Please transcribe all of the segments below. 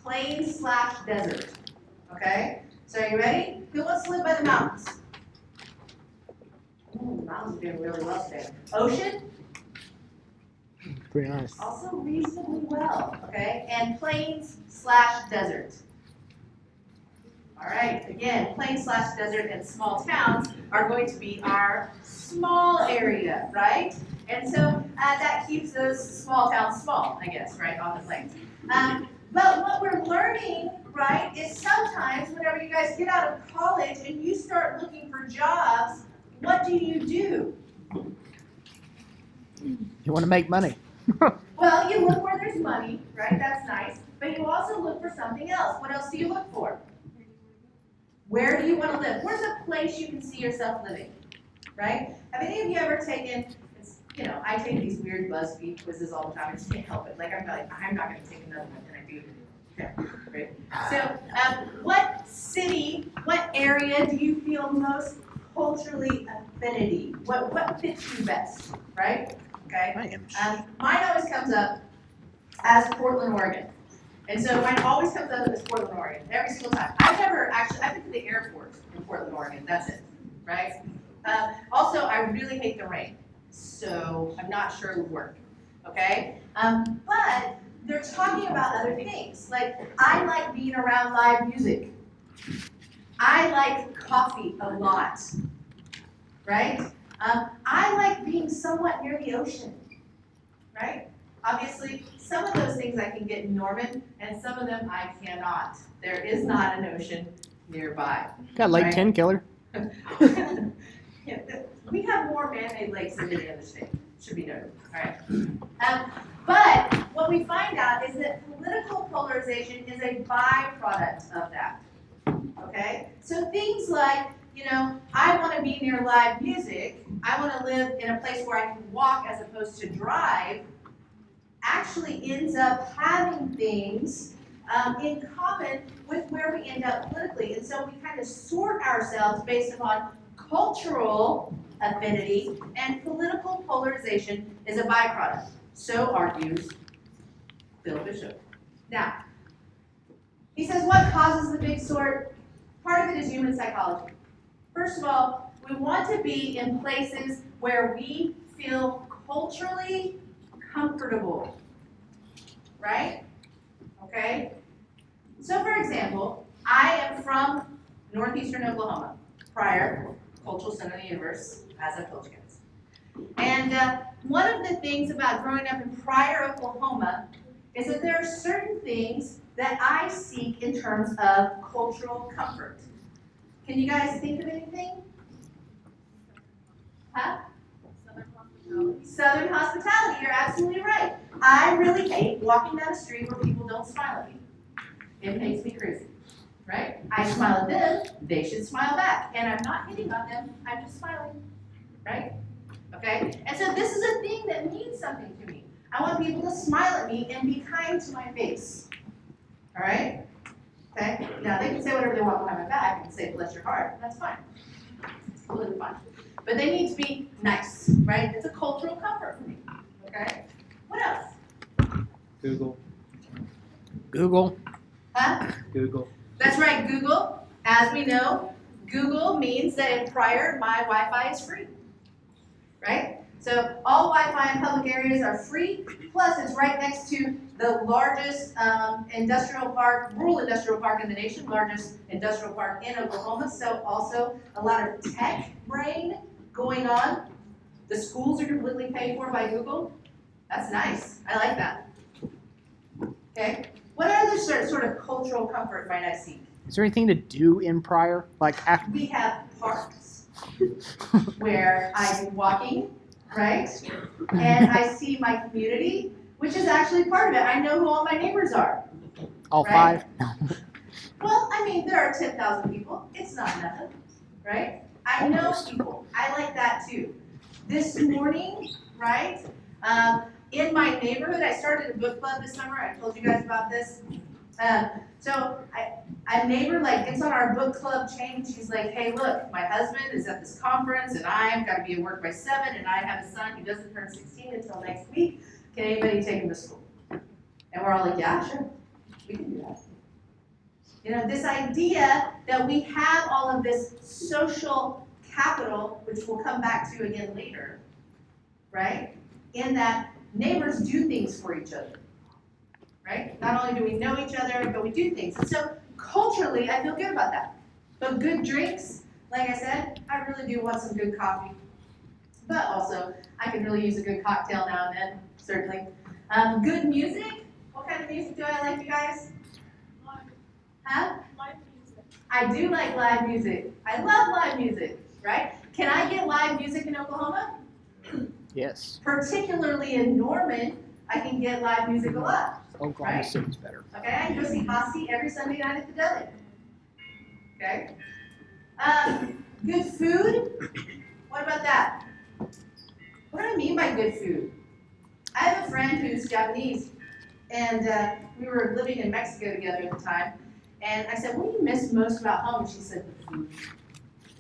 plain/desert. Okay? So are you ready? Who wants to live by the mountains? Ooh, mountains are doing really well today. Ocean? Pretty nice. Also reasonably well, okay? And plains/desert. All right, again, plains/desert and small towns are going to be our small area, right? And so that keeps those small towns small, I guess, right, on the plains. But what we're learning, right, is sometimes whenever you guys get out of college and you start looking for jobs, what do? You want to make money. Well, you look where there's money, right? That's nice. But you also look for something else. What else do you look for? Where do you want to live? Where's a place you can see yourself living, right? Have any of you ever taken, I take these weird BuzzFeed quizzes all the time. I just can't help it. I'm not going to take another one, and I do. Okay, great. So, what city, what area do you feel most culturally affinity? What fits you best, right? Okay. Mine always comes up as Portland, Oregon. And so mine always comes up as Portland, Oregon, every single time. I've been to the airport in Portland, Oregon, that's it, right? Also, I really hate the rain, so I'm not sure it would work, okay? But they're talking about other things, like I like being around live music. I like coffee a lot, right? I like being somewhat near the ocean, right? Obviously, some of those things I can get in Norman, and some of them I cannot. There is not an ocean nearby. Got Lake right? Tenkiller. Yeah, we have more man-made lakes than any other state, should be noted. All right. But what we find out is that political polarization is a byproduct of that. Okay? So things like, I want to be near live music, I want to live in a place where I can walk as opposed to drive, actually ends up having things in common with where we end up politically. And so we kind of sort ourselves based upon cultural affinity, and political polarization is a byproduct. So argues Bill Bishop. Now, he says, what causes the big sort? Part of it is human psychology. First of all, we want to be in places where we feel culturally comfortable, right? Okay? So for example, I am from northeastern Oklahoma, Pryor, Cultural Center of the Universe, as I've told you guys. And one of the things about growing up in Pryor, Oklahoma, is that there are certain things that I seek in terms of cultural comfort. Can you guys think of anything? Huh? Southern hospitality, you're absolutely right. I really hate walking down a street where people don't smile at me. It makes me crazy, right? I smile at them, they should smile back. And I'm not hitting on them, I'm just smiling, right? Okay? And so this is a thing that means something to me. I want people to smile at me and be kind to my face, all right? Okay? Now they can say whatever they want behind my back and say, bless your heart, that's fine. It's completely fine. But they need to be nice, right? It's a cultural comfort for me, okay? What else? Google. Huh? Google. That's right, Google. As we know, Google means that in Pryor, my Wi-Fi is free, right? So all Wi-Fi in public areas are free, plus it's right next to the largest rural industrial park in the nation, largest industrial park in Oklahoma, so also a lot of tech brain going on. The schools are completely paid for by Google. That's nice. I like that. Okay. What other sort of cultural comfort might I seek? Is there anything to do in Pryor? We have parks where I'm walking, right? And I see my community, which is actually part of it. I know who all my neighbors are. All right? 5? Well, I mean, there are 10,000 people. It's not nothing, right? I know Almost. people. I like that too. This morning, right? In my neighborhood, I started a book club this summer. I told you guys about this. So a neighbor gets on our book club chain. She's like, hey, look, my husband is at this conference and I've got to be at work by 7 and I have a son who doesn't turn 16 until next week. Can anybody take him to school? And we're all like, yeah, sure. We can do that. You know, this idea that we have all of this social capital, which we'll come back to again later, right? In that neighbors do things for each other, right? Not only do we know each other, but we do things. And so culturally, I feel good about that. But good drinks, like I said, I really do want some good coffee. But also, I could really use a good cocktail now and then, certainly. Good music. What kind of music do I like, you guys? Huh? Live music. I do like live music. I love live music, right? Can I get live music in Oklahoma? Yes. Particularly in Norman, I can get live music a lot. Oklahoma Right? City's better. Okay, I can go see Hossie every Sunday night at the deli. Okay? Good food. What about that? What do I mean by good food? I have a friend who's Japanese, and we were living in Mexico together at the time. And I said, what do you miss most about home? And she said, the food.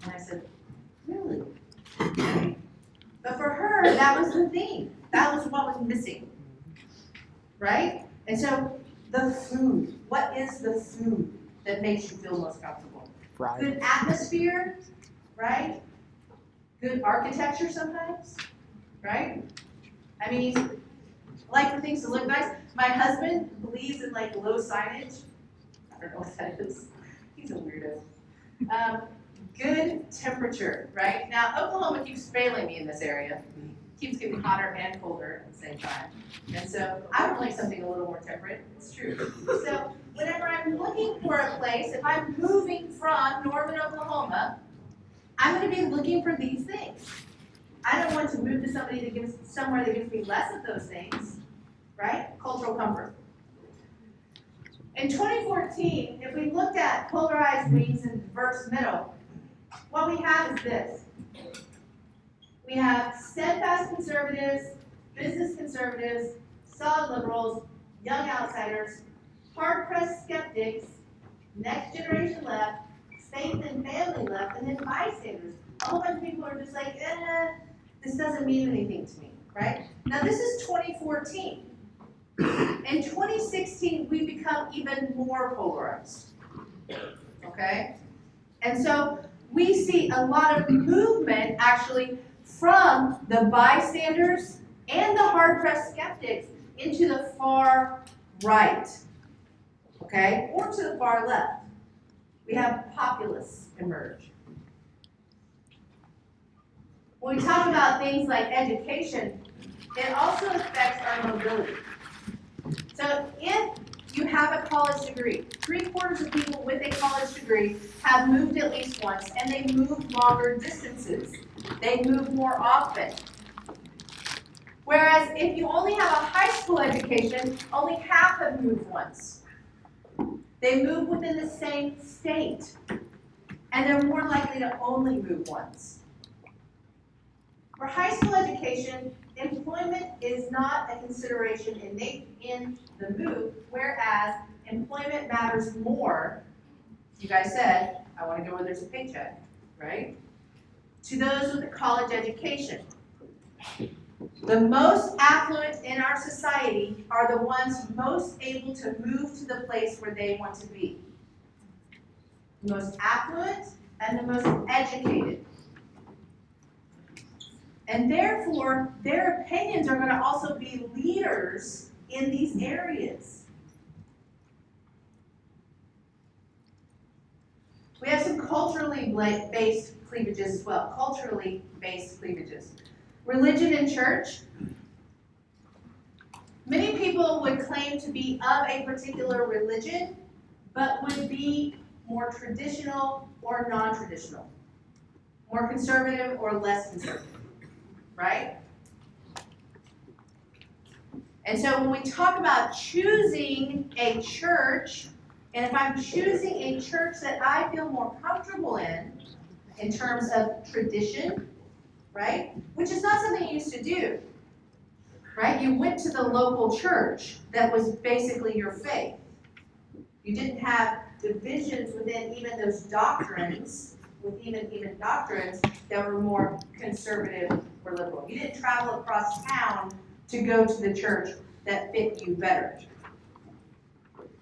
And I said, really? But for her, that was the thing. That was what was missing. Right? And so, the food. What is the food that makes you feel most comfortable? Right. Good atmosphere, right? Good architecture sometimes, right? I mean, I like for things to look nice. My husband believes in like low signage. I don't know what that is. He's a weirdo. Good temperature, right? Now, Oklahoma keeps failing me in this area. Keeps getting hotter and colder at the same time. And so I would like something a little more temperate. It's true. So whenever I'm looking for a place, if I'm moving from Norman, Oklahoma, I'm going to be looking for these things. I don't want to move to somewhere that gives me less of those things, right? Cultural comfort. In 2014, if we looked at polarized wings and diverse middle, what we have is this. We have steadfast conservatives, business conservatives, solid liberals, young outsiders, hard-pressed skeptics, next generation left, faith and family left, and then bystanders. A whole bunch of people are just like, this doesn't mean anything to me, right? Now this is 2014. In 2016, we become even more polarized, okay? And so we see a lot of movement actually from the bystanders and the hard-pressed skeptics into the far right, okay? Or to the far left. We have populists emerge. When we talk about things like education, it also affects our mobility. So if you have a college degree, 3/4 of people with a college degree have moved at least once, and they move longer distances. They move more often. Whereas if you only have a high school education, only half have moved once. They move within the same state, and they're more likely to only move once. For high school education, employment is not a consideration in the move, whereas employment matters more. You guys said, I want to go where there's a paycheck, right? To those with a college education. The most affluent in our society are the ones most able to move to the place where they want to be. The most affluent and the most educated. And therefore, their opinions are going to also be leaders in these areas. We have some culturally based cleavages as well. Culturally based cleavages. Religion and church. Many people would claim to be of a particular religion, but would be more traditional or non-traditional. More conservative or less conservative. Right? And so when we talk about choosing a church, and if I'm choosing a church that I feel more comfortable in terms of tradition, right? Which is not something you used to do, right? You went to the local church that was basically your faith. You didn't have divisions within even those doctrines, with even doctrines that were more conservative or liberal. You didn't travel across town to go to the church that fit you better.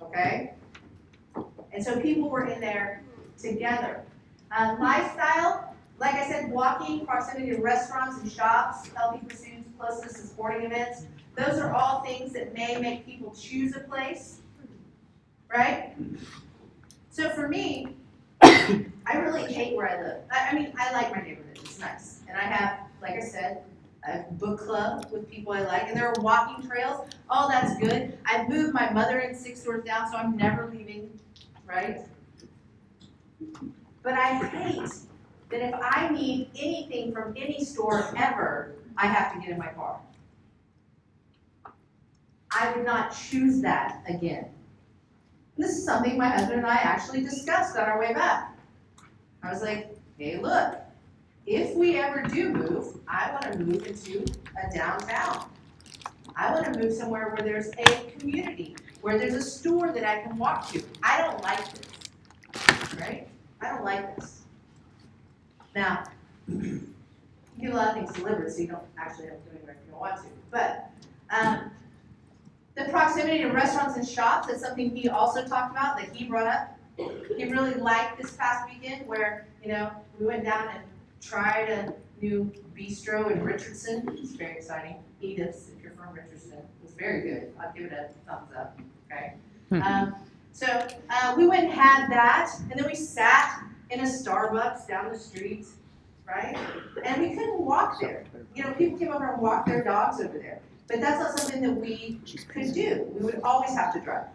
Okay? And so people were in there together. Lifestyle, like I said, walking, proximity to restaurants and shops, healthy pursuits, closeness to sporting events. Those are all things that may make people choose a place, right? So for me, I really hate where I live. I mean, I like my neighborhood, it's nice. And I have, like I said, a book club with people I like, and there are walking trails. Oh, that's good. I've moved my mother in 6 doors down, so I'm never leaving, right? But I hate that if I need anything from any store ever, I have to get in my car. I would not choose that again. And this is something my husband and I actually discussed on our way back. I was like, hey, look, if we ever do move, I want to move into a downtown. I want to move somewhere where there's a community, where there's a store that I can walk to. I don't like this, right? I don't like this. Now, you get a lot of things delivered, so you don't actually have to do anywhere if you don't want to. But the proximity to restaurants and shops is something he also talked about, that he brought up. He really liked this past weekend where, we went down and tried a new bistro in Richardson. It's very exciting. Edith's, if you're from Richardson, it was very good. I'll give it a thumbs up, okay? So we went and had that, and then we sat in a Starbucks down the street, right? And we couldn't walk there. People came over and walked their dogs over there. But that's not something that we could do. We would always have to drive,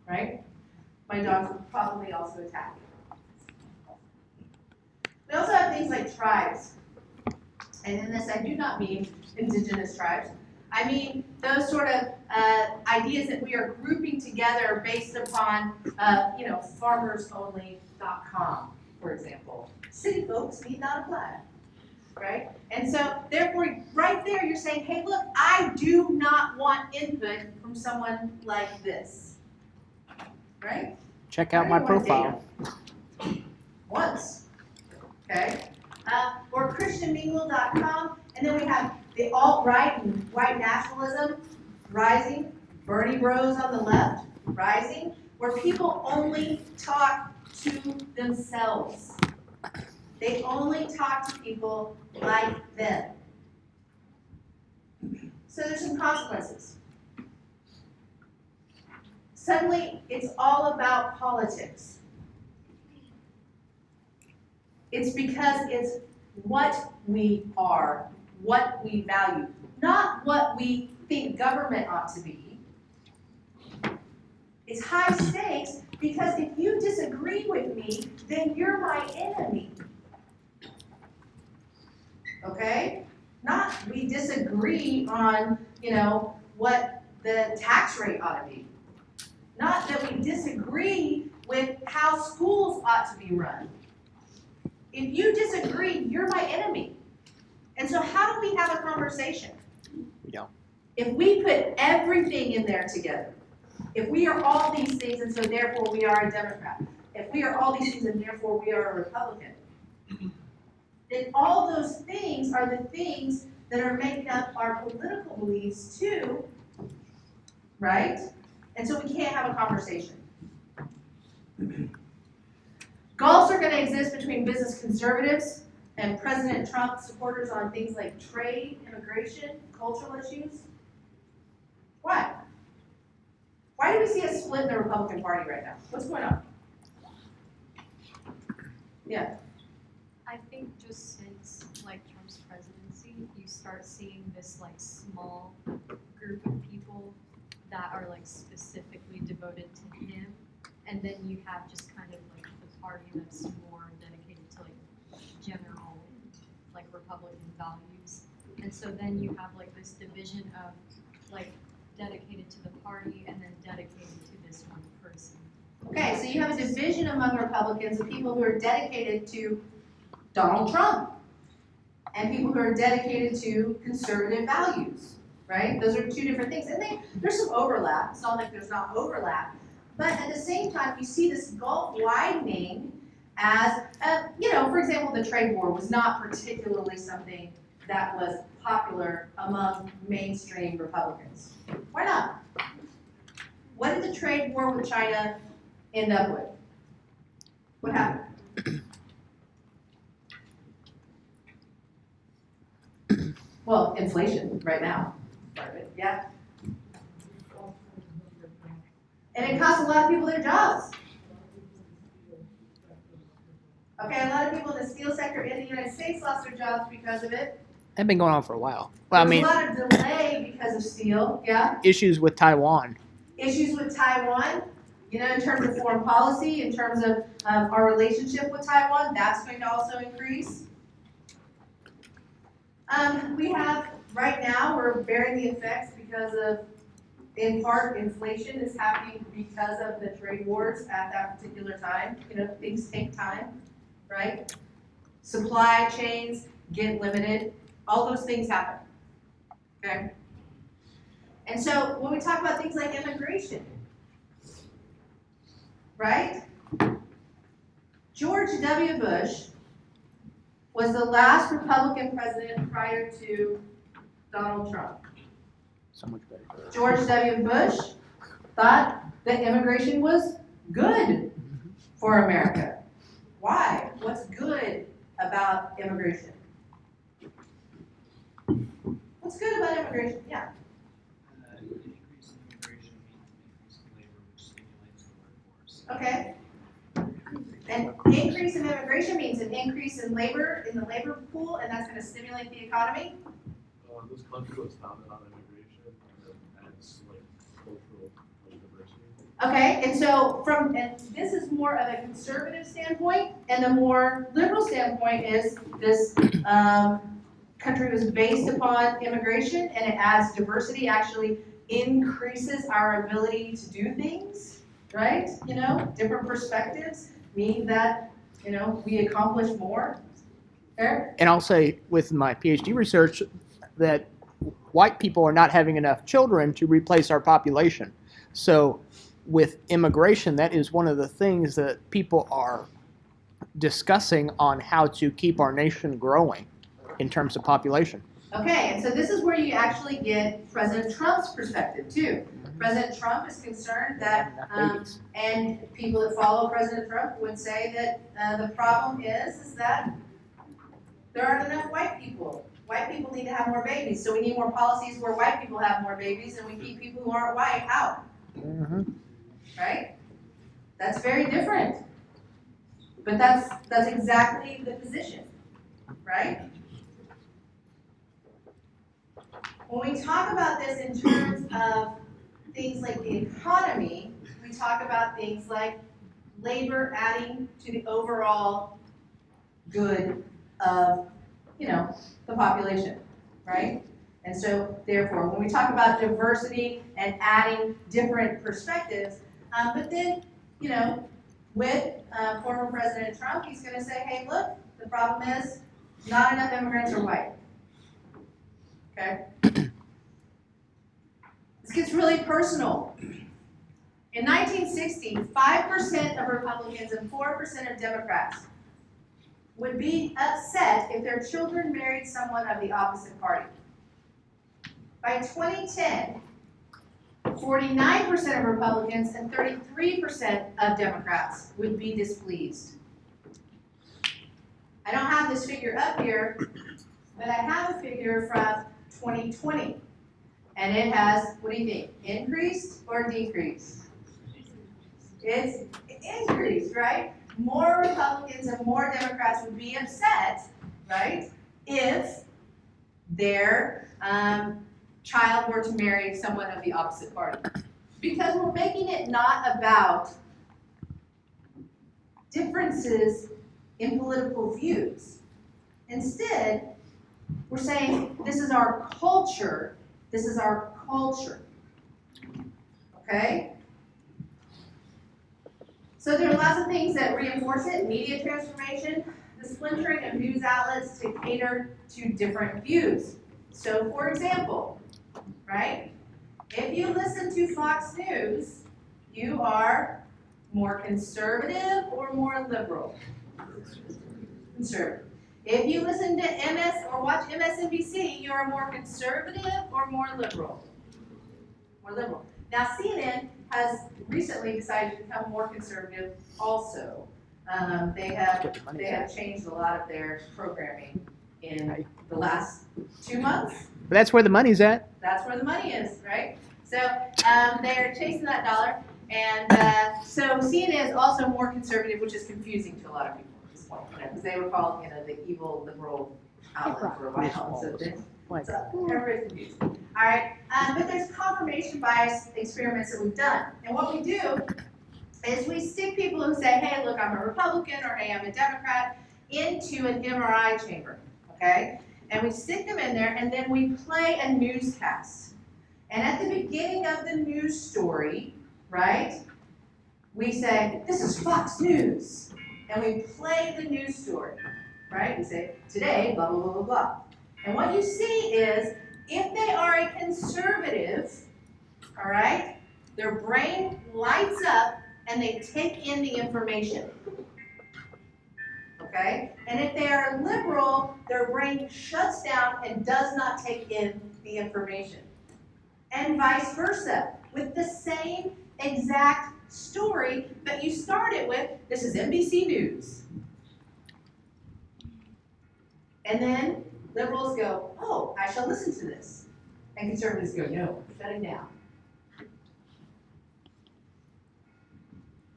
right? My dogs would probably also attack me. We also have things like tribes. And in this, I do not mean indigenous tribes. I mean those sort of ideas that we are grouping together based upon, farmersonly.com, for example. City folks need not apply, right? And so, therefore, right there, you're saying, hey, look, I do not want input from someone like this, right? Check out my profile. Once, okay? Or christianmingle.com, and then we have the alt-right and white nationalism rising, Bernie Bros on the left rising, where people only talk to themselves. They only talk to people like them. So there's some consequences. Suddenly, it's all about politics. It's because it's what we are, what we value, not what we think government ought to be. It's high stakes because if you disagree with me, then you're my enemy. Okay? Not we disagree on, what the tax rate ought to be. Not that we disagree with how schools ought to be run. If you disagree, you're my enemy. And so how do we have a conversation? We don't. If we put everything in there together, if we are all these things and so therefore we are a Democrat, if we are all these things and therefore we are a Republican, then all those things are the things that are making up our political beliefs too, right? And so we can't have a conversation. Gulfs are going to exist between business conservatives and President Trump supporters on things like trade, immigration, cultural issues. Why? Why do we see a split in the Republican Party right now? What's going on? Yeah. I think just since Trump's presidency, you start seeing this small group of people that are specifically devoted to him, and then you have just kind of the party that's more dedicated to general Republican values, and so then you have this division of dedicated to the party and then dedicated to this one person. Okay, so you have a division among Republicans of people who are dedicated to Donald Trump and people who are dedicated to conservative values, right? Those are two different things. And there's some overlap. It's not like there's not overlap. But at the same time, you see this gulf widening as, for example, the trade war was not particularly something that was popular among mainstream Republicans. Why not? What did the trade war with China end up with? What happened? Well, inflation right now, part of it, yeah. And it costs a lot of people their jobs. Okay, a lot of people in the steel sector in the United States lost their jobs because of it. That's been going on for a while. Well, I There's mean, a lot of delay because of steel, yeah. issues with Taiwan. Issues with Taiwan, you know, in terms of foreign policy, in terms of our relationship with Taiwan, that's going to also increase. We have, right now, we're bearing the effects because of, in part, inflation is happening because of the trade wars at that particular time. You know, things take time, right? Supply chains get limited, all those things happen, okay? And so when we talk about things like immigration, right? George W. Bush was the last Republican president prior to Donald Trump. So much better. George W. Bush thought that immigration was good for America. Why? What's good about immigration? What's good about immigration? Yeah. An increase in immigration means an increase in labor, which stimulates the workforce. Okay. An increase in immigration means an increase in labor, in the labor pool, and that's going to stimulate the economy. This country was founded on immigration and adds like cultural diversity. Okay, and so and this is more of a conservative standpoint, and the more liberal standpoint is this country was based upon immigration, and it adds diversity, actually increases our ability to do things, right? You know, different perspectives mean that, you know, we accomplish more. Fair? And I'll say with my PhD research that white people are not having enough children to replace our population. So with immigration, that is one of the things that people are discussing on how to keep our nation growing in terms of population. Okay, and so this is where you actually get President Trump's perspective too. President Trump is concerned that, and people that follow President Trump would say that the problem is that there aren't enough white people. White people need to have more babies, so we need more policies where white people have more babies, and we keep people who aren't white out. Mm-hmm. Right? That's very different. But that's exactly the position, right? When we talk about this in terms of things like the economy, we talk about things like labor adding to the overall good of, you know, the population, right? And so, therefore, when we talk about diversity and adding different perspectives, but then, you know, with former President Trump, he's going to say, hey, look, the problem is not enough immigrants are white. Okay? This gets really personal. In 1960, 5% of Republicans and 4% of Democrats would be upset if their children married someone of the opposite party. By 2010, 49% of Republicans and 33% of Democrats would be displeased. I don't have this figure up here, but I have a figure from 2020. And it has, what do you think, increased or decreased? It's increased, right? More Republicans and more Democrats would be upset, right, if their child were to marry someone of the opposite party. Because we're making it not about differences in political views. Instead, we're saying this is our culture. This is our culture. Okay? So there are lots of things that reinforce it. Media transformation, the splintering of news outlets to cater to different views. So for example, right? If you listen to Fox News, you are more conservative or more liberal? Conservative. If you listen to MS or watch MSNBC, you are more conservative or more liberal? More liberal. Now CNN has recently decided to become more conservative also. They That's what the money's have at. changed a lot of their programming in Right. the last 2 months. But that's where the money's at. That's where the money is, right? So they're chasing that dollar. And so CNN is also more conservative, which is confusing to a lot of people at this point, because they were called, the evil liberal outlet for a while. So everybody's confused. All right, but there's confirmation bias experiments that we've done. And what we do is we stick people who say, hey, look, I'm a Republican, or hey, I'm a Democrat, into an MRI chamber, okay? And we stick them in there, and then we play a newscast. And at the beginning of the news story, right, we say, this is Fox News. And we play the news story, right? We say, today, blah, blah, blah, blah, blah. And what you see is, if they are a conservative, all right, their brain lights up and they take in the information. Okay? And if they are liberal, their brain shuts down and does not take in the information. And vice versa, with the same exact story, but you start it with, this is NBC News. And then liberals go, oh, I shall listen to this. And conservatives go, no, shut it down.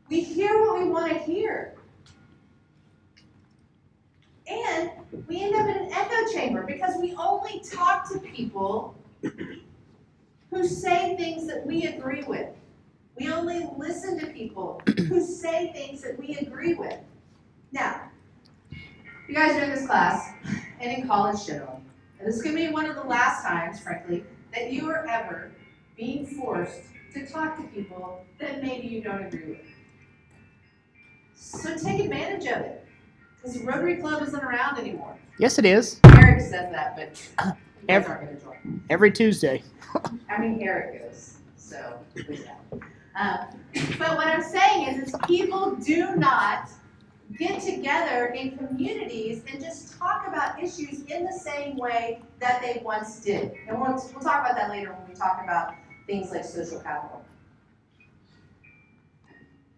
We hear what we want to hear. And we end up in an echo chamber because we only talk to people who say things that we agree with. We only listen to people who say things that we agree with. Now, you guys are in this class and in college generally, and this is going to be one of the last times, frankly, that you are ever being forced to talk to people that maybe you don't agree with. So take advantage of it, because Rotary Club isn't around anymore. Yes, it is. Eric says that, but you guys aren't going to join. Every Tuesday. I mean, Eric goes, so please don't. But what I'm saying is people do not get together in communities and just talk about issues in the same way that they once did. And we'll talk about that later when we talk about things like social capital.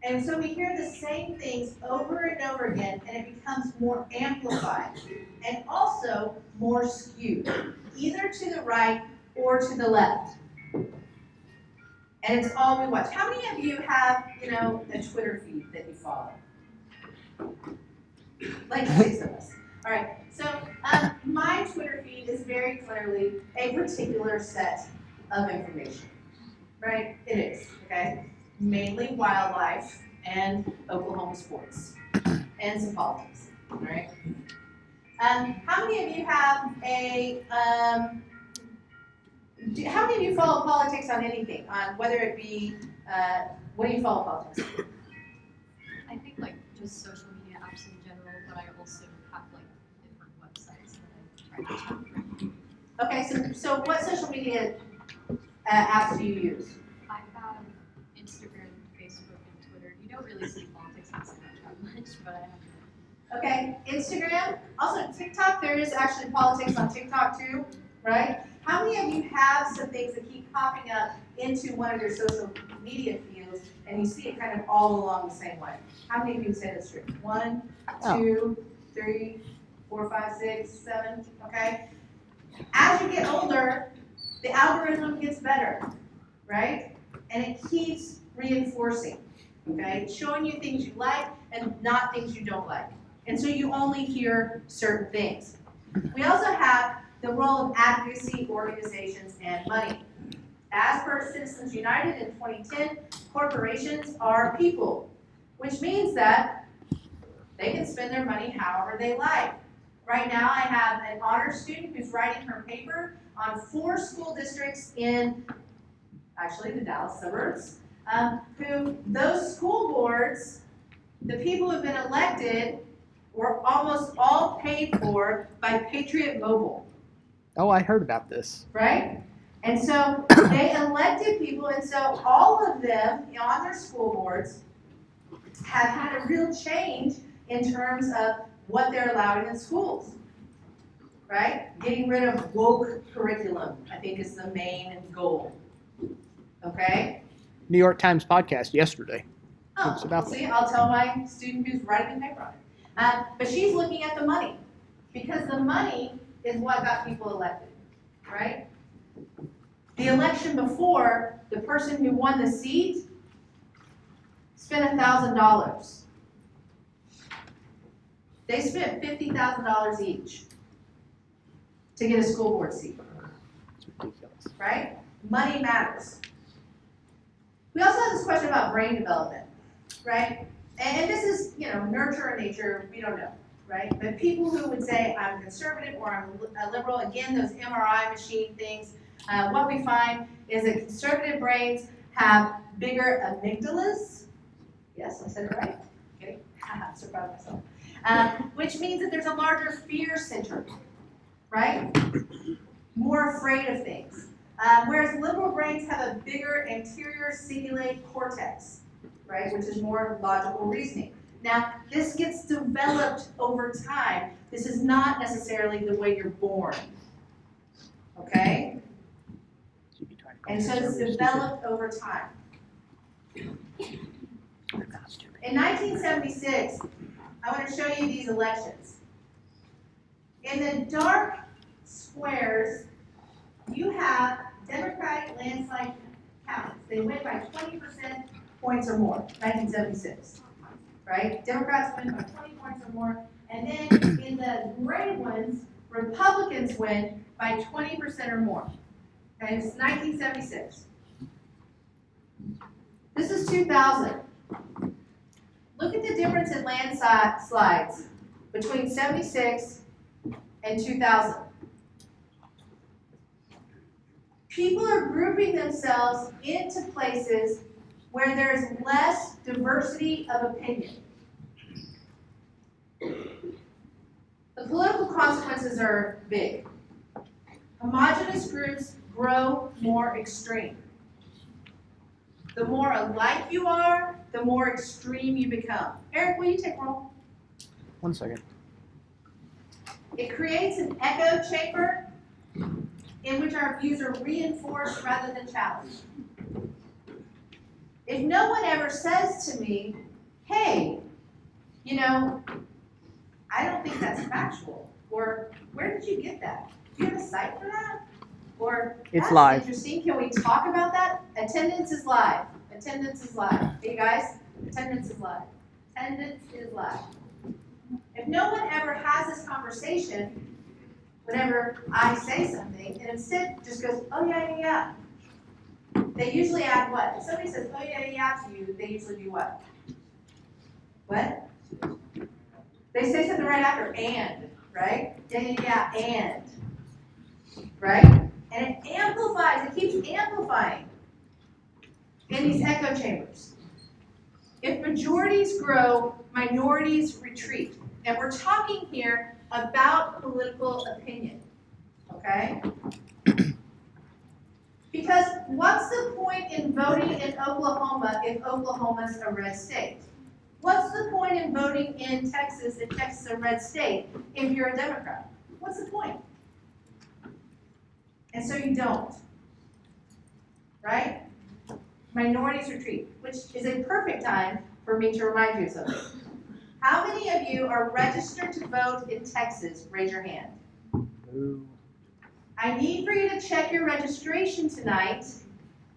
And so we hear the same things over and over again, and it becomes more amplified and also more skewed, either to the right or to the left. And it's all we watch. How many of you have, a Twitter feed that you follow? Like 6 of us. All right. So my Twitter feed is very clearly a particular set of information. Right? It is. Okay. Mainly wildlife and Oklahoma sports and some politics. All right. How many of you have how many of you follow politics on anything? On whether it be, what do you follow politics? I think just social media apps in general, but I also have different websites that I try to check for. Okay, so what social media apps do you use? I have Instagram, Facebook, and Twitter. You don't really see politics on Snapchat much, but I have. Okay, Instagram, also TikTok. There is actually politics on TikTok too, right? How many of you have some things that keep popping up into one of your social media fields and you see it kind of all along the same way? How many of you would say that's true? 1, 2, 3, 4, 5, 6, 7, okay? As you get older, the algorithm gets better, right? And it keeps reinforcing, okay? It's showing you things you like and not things you don't like. And so you only hear certain things. We also have the role of advocacy organizations and money. As per Citizens United in 2010, corporations are people, which means that they can spend their money however they like. Right now I have an honors student who's writing her paper on 4 school districts in, actually the Dallas suburbs, who those school boards, the people who have been elected, were almost all paid for by Patriot Mobile. Oh, I heard about this. Right? And so they elected people, and so all of them on their school boards have had a real change in terms of what they're allowed in schools. Right? Getting rid of woke curriculum, I think, is the main goal. Okay? New York Times podcast yesterday. Oh, It's about see, I'll tell my student who's writing the paper on it. But she's looking at the money, because the money is what got people elected, right? The election before, the person who won the seat spent $1,000. They spent $50,000 each to get a school board seat, It's ridiculous. right? Money matters. We also have this question about brain development, right? And this is, nurture or nature, we don't know, right? But people who would say, I'm conservative or I'm a liberal, again, those MRI machine things, what we find is that conservative brains have bigger amygdalas. Yes, I said it right. Okay, I'm so proud of myself. Which means that there's a larger fear center, right? More afraid of things. Whereas liberal brains have a bigger anterior cingulate cortex, right, which is more logical reasoning. Now, this gets developed over time. This is not necessarily the way you're born, okay? And so it's developed over time. In 1976, I want to show you these elections. In the dark squares, you have Democratic landslide counts. They win by 20% points or more, 1976, right? Democrats win by 20 points or more. And then in the gray ones, Republicans win by 20% or more. Okay, it's 1976. This is 2000. Look at the difference in landslides between 76 and 2000. People are grouping themselves into places where there's less diversity of opinion. The political consequences are big. Homogeneous groups grow more extreme. The more alike you are, the more extreme you become. Eric, will you take roll? 1 second. It creates an echo chamber in which our views are reinforced rather than challenged. If no one ever says to me, hey, I don't think that's factual, or where did you get that? Do you have a site for that? Or It's that's live. interesting, can we talk about that? Attendance is live. Attendance is live. Hey guys, attendance is live. Attendance is live. If no one ever has this conversation, whenever I say something, and instead just goes, oh yeah. They usually add what? If somebody says, oh yeah to you, they usually do what? What? They say something right after and, right? Yeah, and. Right? And it amplifies, it keeps amplifying in these echo chambers. If majorities grow, minorities retreat. And we're talking here about political opinion, okay? Because what's the point in voting in Oklahoma if Oklahoma's a red state? What's the point in voting in Texas if Texas is a red state if you're a Democrat? What's the point? And so you don't, right? Minorities retreat, which is a perfect time for me to remind you of something. How many of you are registered to vote in Texas? Raise your hand. Ooh. I need for you to check your registration tonight,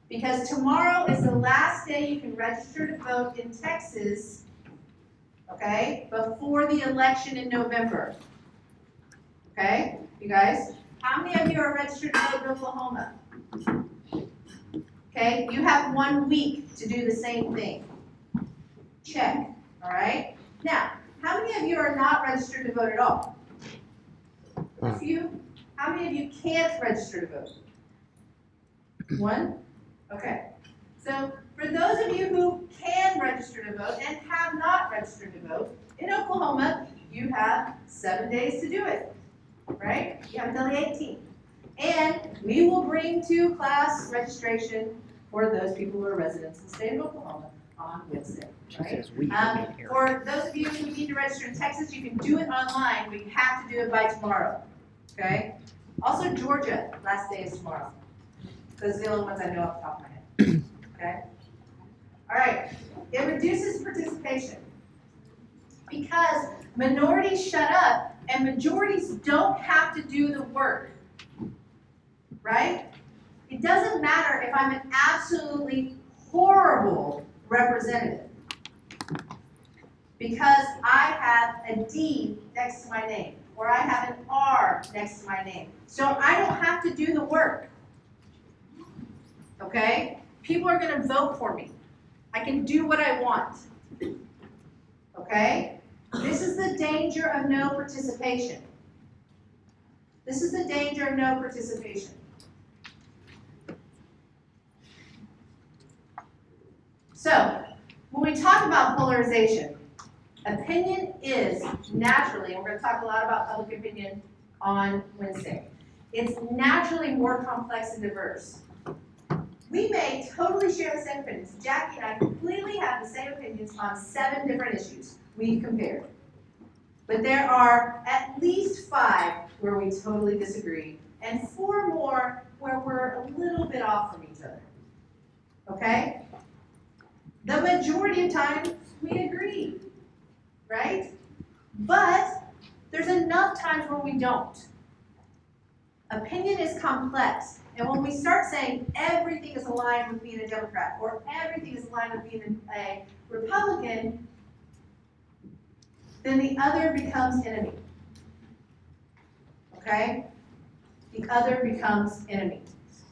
because tomorrow is the last day you can register to vote in Texas, okay, before the election in November. Okay, you guys? How many of you are registered to vote in Oklahoma? Okay, you have 1 week to do the same thing. Check, all right? Now, how many of you are not registered to vote at all? A few. How many of you can't register to vote? 1? Okay. So, for those of you who can register to vote and have not registered to vote, in Oklahoma, you have 7 days to do it, right? You have until the 18th. And we will bring to class registration for those people who are residents in the state of Oklahoma on Wednesday, She right? says we in here. For those of you who need to register in Texas, you can do it online, but you have to do it by tomorrow, okay? Also, Georgia, last day is tomorrow. Those are the only ones I know off the top of my head, okay? All right, it reduces participation because minorities shut up and majorities don't have to do the work, right? It doesn't matter if I'm an absolutely horrible representative because I have a D next to my name or I have an R next to my name. So I don't have to do the work, okay? People are gonna vote for me. I can do what I want, okay? This is the danger of no participation. This is the danger of no participation. So, when we talk about polarization, opinion is naturally, and we're going to talk a lot about public opinion on Wednesday, it's naturally more complex and diverse. We may totally share the same opinions. Jackie and I completely have the same opinions on 7 different issues we've compared. But there are at least 5 where we totally disagree, and 4 more where we're a little bit off from each other. Okay? The majority of times we agree, right? But there's enough times where we don't. Opinion is complex. And when we start saying everything is aligned with being a Democrat or everything is aligned with being a Republican, then the other becomes enemy. Okay? The other becomes enemy.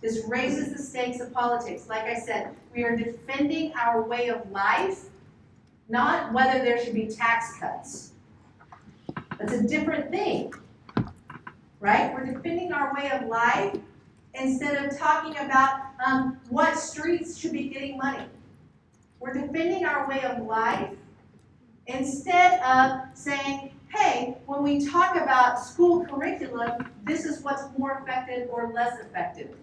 This raises the stakes of politics. Like I said, we are defending our way of life, not whether there should be tax cuts. That's a different thing, right? We're defending our way of life instead of talking about what streets should be getting money. We're defending our way of life instead of saying, hey, when we talk about school curriculum, this is what's more effective or less effective.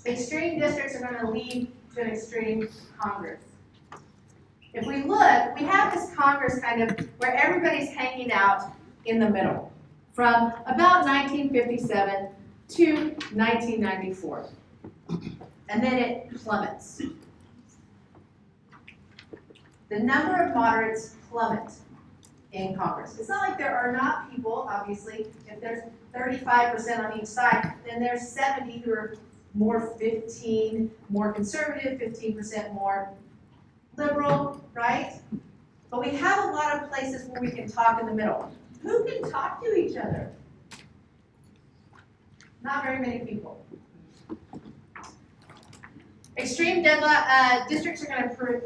Extreme districts are going to lead to an extreme Congress. If we look, we have this Congress kind of where everybody's hanging out in the middle from about 1957 to 1994. And then it plummets. The number of moderates plummet in Congress. It's not like there are not people, obviously. If there's 35% on each side, then there's 70 who are more 15 more conservative, 15% more liberal, right? But we have a lot of places where we can talk in the middle. Who can talk to each other? Not very many people. Extreme districts are going to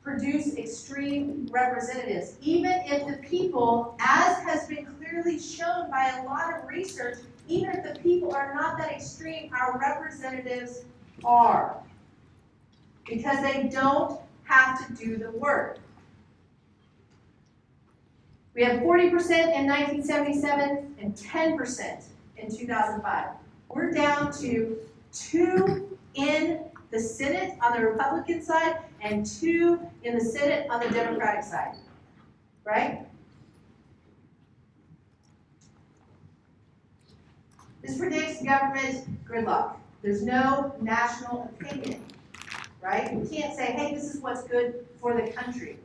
produce extreme representatives, even if the people, as has been clearly shown by a lot of research, even if the people are not that extreme, our representatives are. Because they don't have to do the work. We have 40% in 1977 and 10% in 2005. We're down to 2 in the Senate on the Republican side and 2 in the Senate on the Democratic side, right? This predicts government gridlock. There's no national opinion, right? We can't say, hey, this is what's good for the country.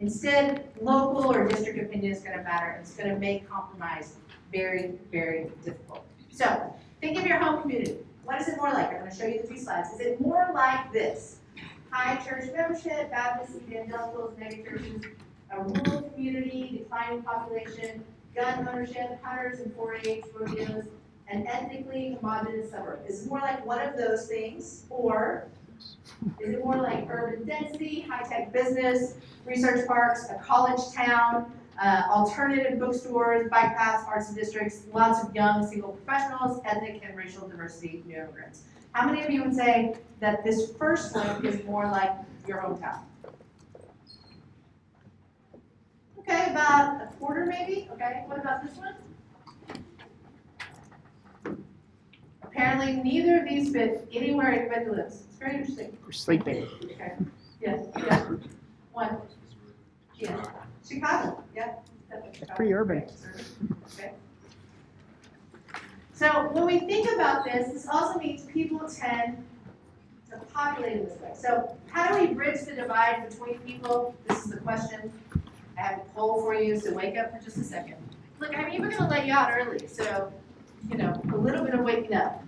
Instead, local or district opinion is going to matter. It's going to make compromise very, very difficult. So, think of your home community. What is it more like? I'm going to show you the 2 slides. Is it more like this? High church membership, Baptist, evangelicals, megachurches, a rural community, declining population, gun ownership, hunters and 4-H rodeos, an ethnically homogenous suburb. Is it more like one of those things, or is it more like urban density, high-tech business, research parks, a college town, alternative bookstores, bike paths, arts districts, lots of young single professionals, ethnic and racial diversity, new immigrants? How many of you would say that this first one is more like your hometown? Okay, about a quarter maybe. Okay, what about this one? Apparently neither of these fit anywhere anybody lives. It's very interesting. We're sleeping. Okay, yes, yeah. One. Yeah. Chicago, yeah. That's pretty urban. Okay. So when we think about this also means people tend to populate in this way. So how do we bridge the divide between people? This is the question. I have a poll for you, so wake up for just a second. Look, I'm even gonna let you out early, so, a little bit of waking up.